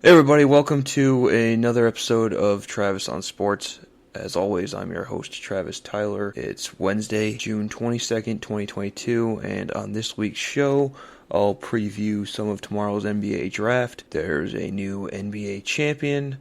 Hey everybody, welcome to another episode of Travis on Sports. As always, I'm your host, Travis Tyler. It's Wednesday, June 22nd, 2022, and on this week's show, I'll preview some of tomorrow's NBA draft. There's a new NBA champion.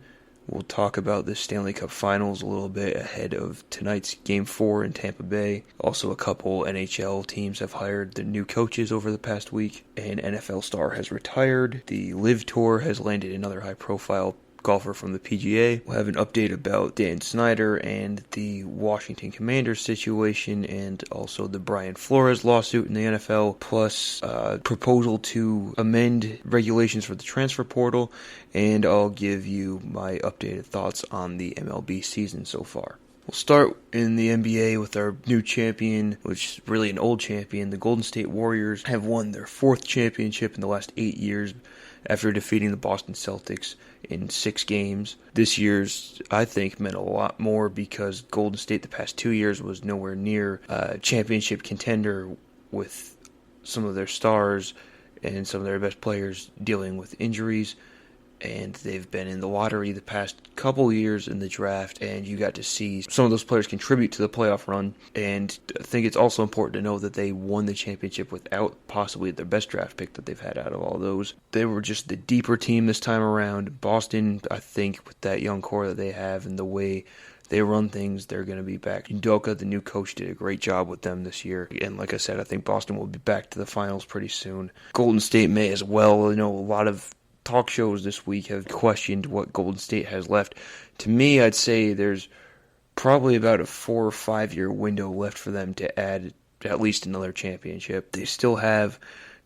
We'll talk about the Stanley Cup Finals a little bit ahead of tonight's Game 4 in Tampa Bay. Also, a couple NHL teams have hired their new coaches over the past week. An NFL star has retired. The LIV Tour has landed another high-profile golfer from the PGA. We'll have an update about Dan Snyder and the Washington Commanders situation, and also the Brian Flores lawsuit in the NFL, plus proposal to amend regulations for the transfer portal, and I'll give you my updated thoughts on the MLB season so far. We'll start in the NBA with our new champion, which is really an old champion. The Golden State Warriors have won their fourth championship in the last 8 years after defeating the Boston Celtics in 6 games. This year's, I think, meant a lot more because Golden State the past 2 years was nowhere near a championship contender, with some of their stars and some of their best players dealing with injuries. And they've been in the lottery the past couple years in the draft, and you got to see some of those players contribute to the playoff run. And I think it's also important to know that they won the championship without possibly their best draft pick that they've had out of all those. They were just the deeper team this time around. Boston, I think, with that young core that they have and the way they run things, they're going to be back. Udoka, the new coach, did a great job with them this year. And like I said, I think Boston will be back to the finals pretty soon. Golden State may as well. You know, a lot of talk shows this week have questioned what Golden State has left. To me, I'd say there's probably about a 4 or 5 year window left for them to add at least another championship. They still have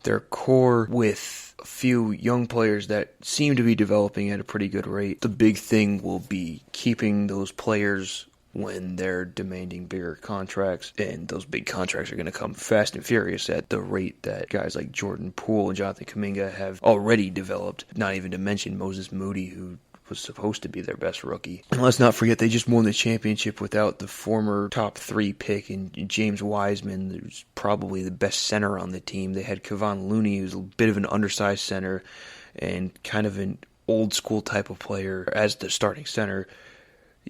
their core with a few young players that seem to be developing at a pretty good rate. The big thing will be keeping those players when they're demanding bigger contracts, and those big contracts are going to come fast and furious at the rate that guys like Jordan Poole and Jonathan Kuminga have already developed, not even to mention Moses Moody, who was supposed to be their best rookie. And let's not forget, they just won the championship without the former top 3 pick and James Wiseman, who's probably the best center on the team. They had Kevon Looney, who's a bit of an undersized center and kind of an old school type of player as the starting center.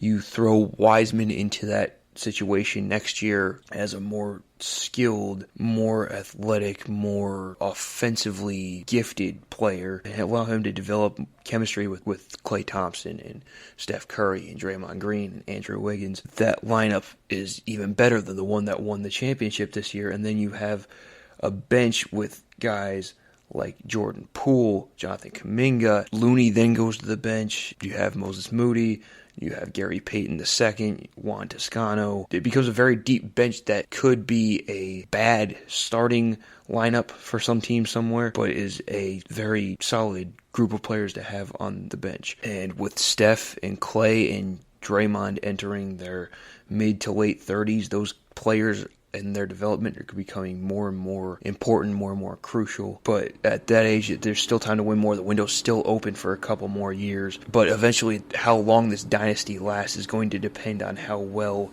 You throw Wiseman into that situation next year as a more skilled, more athletic, more offensively gifted player, and allow him to develop chemistry with Klay Thompson and Steph Curry and Draymond Green and Andrew Wiggins. That lineup is even better than the one that won the championship this year. And then you have a bench with guys like Jordan Poole, Jonathan Kuminga. Looney then goes to the bench. You have Moses Moody. You have Gary Payton II, Juan Toscano. It becomes a very deep bench that could be a bad starting lineup for some team somewhere, but is a very solid group of players to have on the bench. And with Steph and Klay and Draymond entering their mid to late 30s, those players and their development are becoming more and more important, more and more crucial. But at that age, there's still time to win more. The window's still open for a couple more years. But eventually, how long this dynasty lasts is going to depend on how well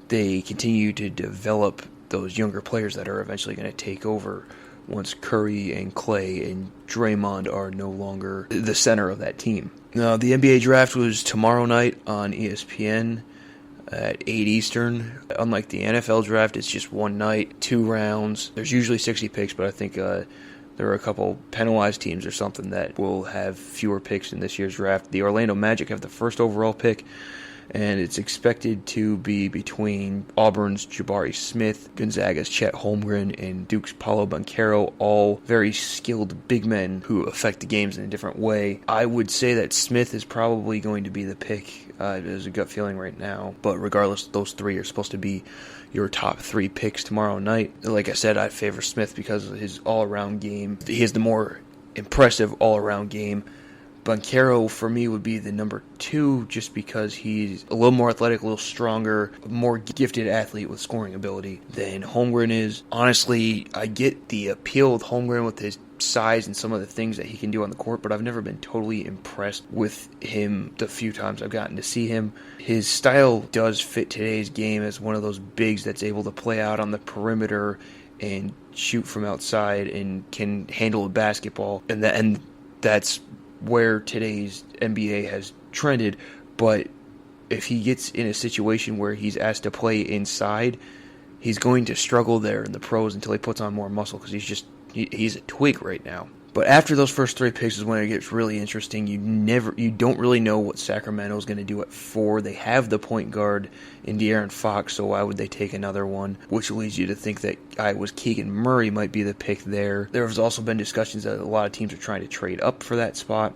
they continue to develop those younger players that are eventually going to take over once Curry and Klay and Draymond are no longer the center of that team. Now, the NBA draft was tomorrow night on ESPN at 8 Eastern. Unlike the NFL draft, it's just one night, 2 rounds. There's usually 60 picks, but I think there are a couple penalized teams or something that will have fewer picks in this year's draft. The Orlando Magic have the first overall pick, and it's expected to be between Auburn's Jabari Smith, Gonzaga's Chet Holmgren, and Duke's Paolo Banchero, all very skilled big men who affect the games in a different way. I would say that Smith is probably going to be the pick. There's a gut feeling right now, but regardless, those 3 are supposed to be your top 3 picks tomorrow night. Like I said, I favor Smith because of his all-around game. He has the more impressive all-around game. Banchero, for me, would be the number 2 just because he's a little more athletic, a little stronger, a more gifted athlete with scoring ability than Holmgren is. Honestly, I get the appeal of Holmgren with his size and some of the things that he can do on the court, but I've never been totally impressed with him the few times I've gotten to see him. His style does fit today's game as one of those bigs that's able to play out on the perimeter and shoot from outside and can handle a basketball, and that's where today's NBA has trended, but if he gets in a situation where he's asked to play inside, he's going to struggle there in the pros until he puts on more muscle because he's a twig right now. But after those first 3 picks is when it gets really interesting. You don't really know what Sacramento's going to do at 4. They have the point guard in De'Aaron Fox, so why would they take another one? Which leads you to think that Keegan Murray might be the pick there. There has also been discussions that a lot of teams are trying to trade up for that spot.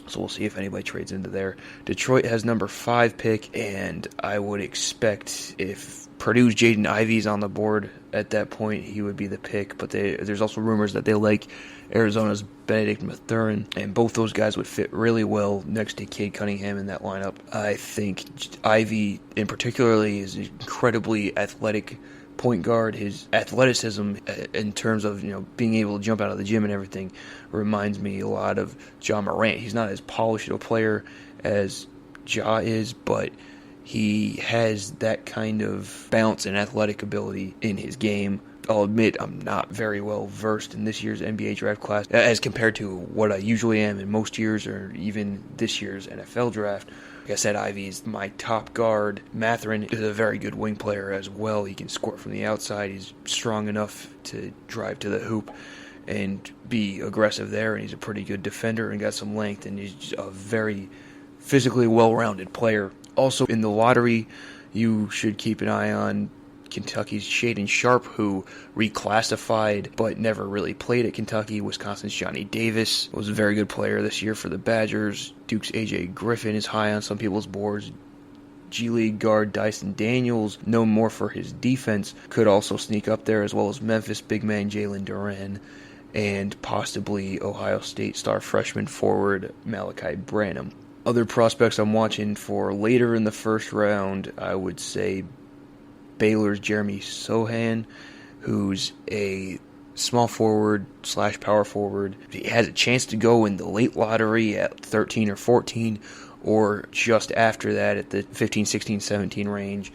So we'll see if anybody trades into there. Detroit has number 5 pick, and I would expect if Purdue's Jaden Ivey's on the board at that point, he would be the pick. But there's also rumors that they like Arizona's Benedict Mathurin, and both those guys would fit really well next to Cade Cunningham in that lineup. I think Ivey, in particularly, is incredibly athletic point guard. His athleticism in terms of being able to jump out of the gym and everything reminds me a lot of Ja Morant. He's not as polished a player as Ja is, but he has that kind of bounce and athletic ability in his game. I'll admit I'm not very well versed in this year's NBA draft class as compared to what I usually am in most years or even this year's NFL draft. Like I said, Ivey's my top guard. Mathurin is a very good wing player as well. He can score from the outside. He's strong enough to drive to the hoop and be aggressive there, and he's a pretty good defender and got some length, and he's a very physically well-rounded player. Also in the lottery, you should keep an eye on Kentucky's Shaedon Sharpe, who reclassified but never really played at Kentucky. Wisconsin's Johnny Davis was a very good player this year for the Badgers. Duke's A.J. Griffin is high on some people's boards. G League guard Dyson Daniels, known more for his defense, could also sneak up there, as well as Memphis big man Jalen Duren and possibly Ohio State star freshman forward Malachi Branham. Other prospects I'm watching for later in the first round, I would say Baylor's Jeremy Sohan, who's a small forward / power forward. He has a chance to go in the late lottery at 13 or 14, or just after that at the 15, 16, 17 range.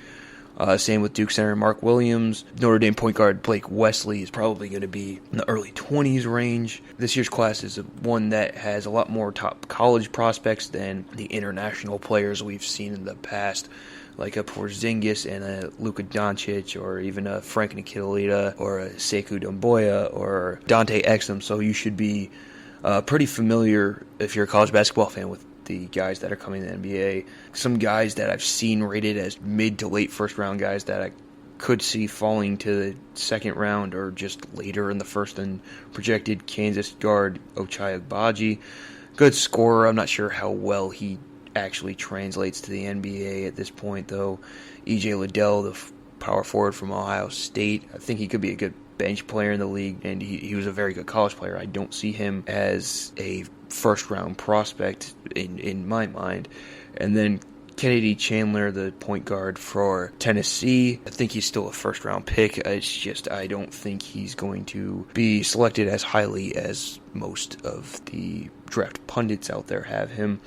Same with Duke center Mark Williams. Notre Dame point guard Blake Wesley is probably going to be in the early 20s range. This year's class is one that has a lot more top college prospects than the international players we've seen in the past, like a Porzingis and a Luka Doncic, or even a Frank Ntilikina, or a Sekou Doumbouya, or Dante Exum. So you should be pretty familiar, if you're a college basketball fan, with the guys that are coming to the NBA. Some guys that I've seen rated as mid to late first round guys that I could see falling to the second round or just later in the first, and projected Kansas guard Ochai Agbaji. Good scorer. I'm not sure how well he actually translates to the NBA at this point, though. E.J. Liddell, the power forward from Ohio State, I think he could be a good bench player in the league, and he was a very good college player. I don't see him as a first-round prospect in my mind. And then Kennedy Chandler, the point guard for Tennessee, I think he's still a first-round pick. It's just I don't think he's going to be selected as highly as most of the draft pundits out there have him.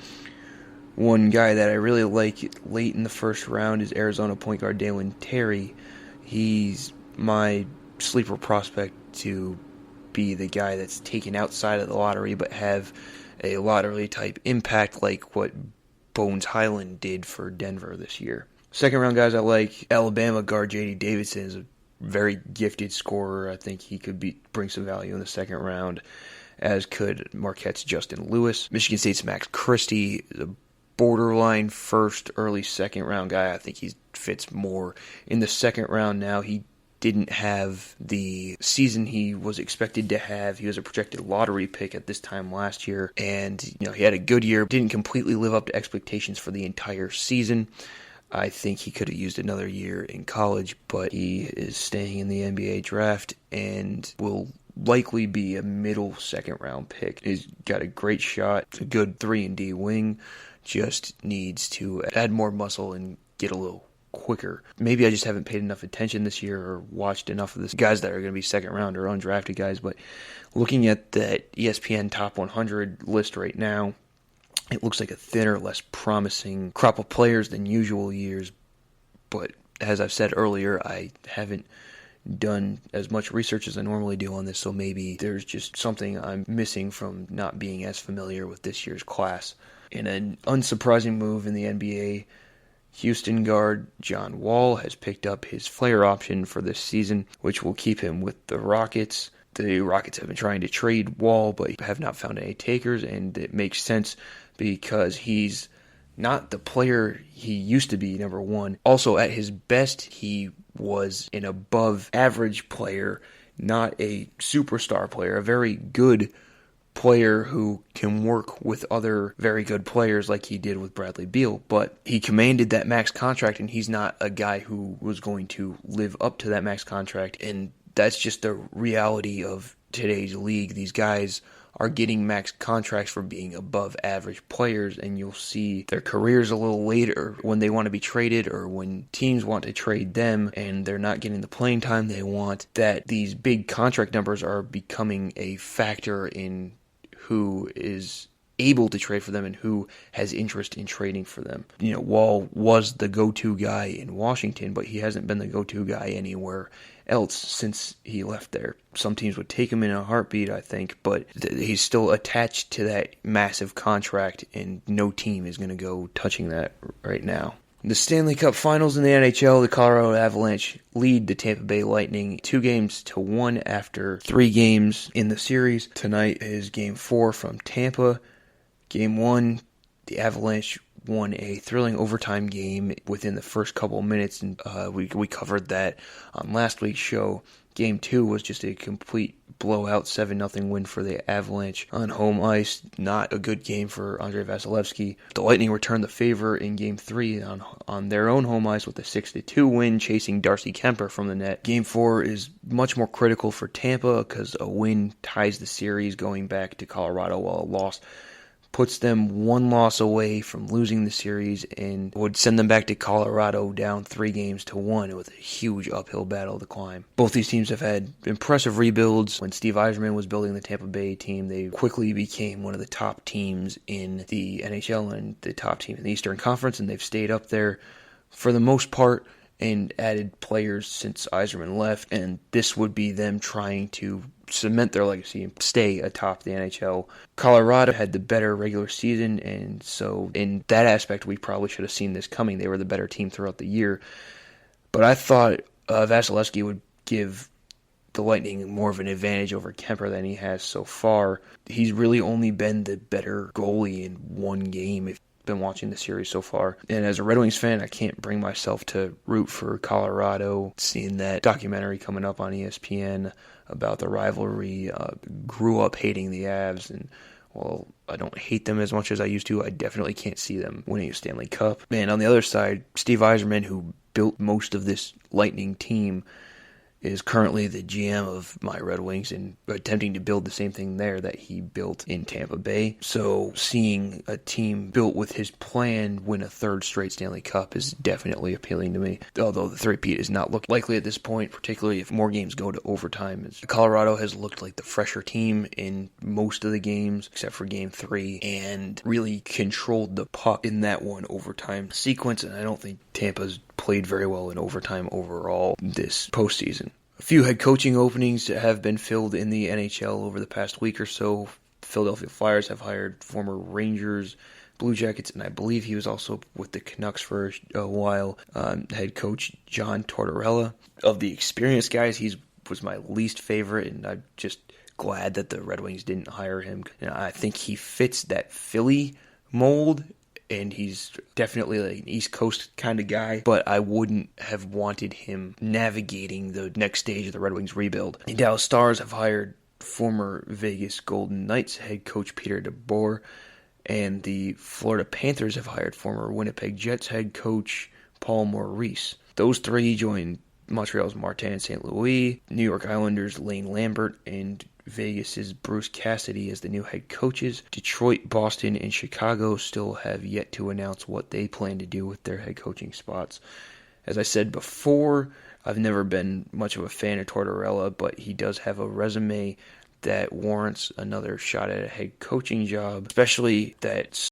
One guy that I really like late in the first round is Arizona point guard Dalen Terry. He's my sleeper prospect to be the guy that's taken outside of the lottery but have a lottery-type impact like what Bones Highland did for Denver this year. Second round guys I like, Alabama guard J.D. Davidson is a very gifted scorer. I think he could bring some value in the second round, as could Marquette's Justin Lewis. Michigan State's Max Christie is a borderline first, early second round guy. I think he fits more in the second round now. He didn't have the season he was expected to have. He was a projected lottery pick at this time last year, and he had a good year. Didn't completely live up to expectations for the entire season. I think he could have used another year in college, but he is staying in the NBA draft and will likely be a middle second round pick. He's got a great shot. It's a good 3-and-D wing. Just needs to add more muscle and get a little quicker. Maybe I just haven't paid enough attention this year or watched enough of this guys that are going to be second round or undrafted guys, but looking at that ESPN Top 100 list right now, it looks like a thinner, less promising crop of players than usual years, but as I've said earlier, I haven't done as much research as I normally do on this, so maybe there's just something I'm missing from not being as familiar with this year's class. In an unsurprising move in the NBA, Houston guard John Wall has picked up his player option for this season, which will keep him with the Rockets. The Rockets have been trying to trade Wall, but have not found any takers, and it makes sense because he's not the player he used to be, number one. Also, at his best, he was an above-average player, not a superstar player, a very good player who can work with other very good players like he did with Bradley Beal, but he commanded that max contract, and he's not a guy who was going to live up to that max contract, and that's just the reality of today's league. These guys are getting max contracts for being above average players, and you'll see their careers a little later when they want to be traded or when teams want to trade them and they're not getting the playing time they want, that these big contract numbers are becoming a factor in who is able to trade for them and who has interest in trading for them. Wall was the go-to guy in Washington, but he hasn't been the go-to guy anywhere else since he left there. Some teams would take him in a heartbeat, I think, but he's still attached to that massive contract, and no team is going to go touching that right now. The Stanley Cup Finals in the NHL, the Colorado Avalanche lead the Tampa Bay Lightning 2-1 after 3 games in the series. Tonight is Game 4 from Tampa. Game 1, the Avalanche won a thrilling overtime game within the first couple of minutes, and we covered that on last week's show. Game 2 was just a complete blowout 7-0 win for the Avalanche on home ice. Not a good game for Andrei Vasilevsky. The Lightning returned the favor in Game 3 on their own home ice with a 6-2 win, chasing Darcy Kemper from the net. Game 4 is much more critical for Tampa because a win ties the series going back to Colorado, while a loss puts them 1 loss away from losing the series and would send them back to Colorado down 3-1 with a huge uphill battle to climb. Both these teams have had impressive rebuilds. When Steve Yzerman was building the Tampa Bay team, they quickly became one of the top teams in the NHL and the top team in the Eastern Conference, and they've stayed up there for the most part and added players since Yzerman left, and this would be them trying to cement their legacy and stay atop the NHL. Colorado had the better regular season, and so in that aspect, we probably should have seen this coming. They were the better team throughout the year. But I thought Vasilevsky would give the Lightning more of an advantage over Kemper than he has so far. He's really only been the better goalie in 1 game if been watching the series so far. And as a Red Wings fan, I can't bring myself to root for Colorado. Seeing that documentary coming up on ESPN about the rivalry, grew up hating the Avs, and while I don't hate them as much as I used to, I definitely can't see them winning a Stanley Cup. And on the other side, Steve Yzerman, who built most of this Lightning team, is currently the GM of my Red Wings and attempting to build the same thing there that he built in Tampa Bay. So seeing a team built with his plan win a 3rd straight Stanley Cup is definitely appealing to me. Although the three-peat is not looked likely at this point, particularly if more games go to overtime. Colorado has looked like the fresher team in most of the games, except for Game 3, and really controlled the puck in that one overtime sequence, and I don't think Tampa's played very well in overtime overall this postseason. A few head coaching openings have been filled in the NHL over the past week or so. Philadelphia Flyers have hired former Rangers, Blue Jackets, and I believe he was also with the Canucks for a while, head coach John Tortorella. Of the experienced guys, he was my least favorite, and I'm just glad that the Red Wings didn't hire him. And I think he fits that Philly mold, and he's definitely like an East Coast kind of guy, but I wouldn't have wanted him navigating the next stage of the Red Wings rebuild. The Dallas Stars have hired former Vegas Golden Knights head coach Peter DeBoer, and the Florida Panthers have hired former Winnipeg Jets head coach Paul Maurice. Those 3 join Montreal's Martin St. Louis, New York Islanders' Lane Lambert, and Vegas's Bruce Cassidy as the new head coaches. Detroit, Boston, and Chicago still have yet to announce what they plan to do with their head coaching spots. As I said before, I've never been much of a fan of Tortorella, but he does have a resume that warrants another shot at a head coaching job, especially that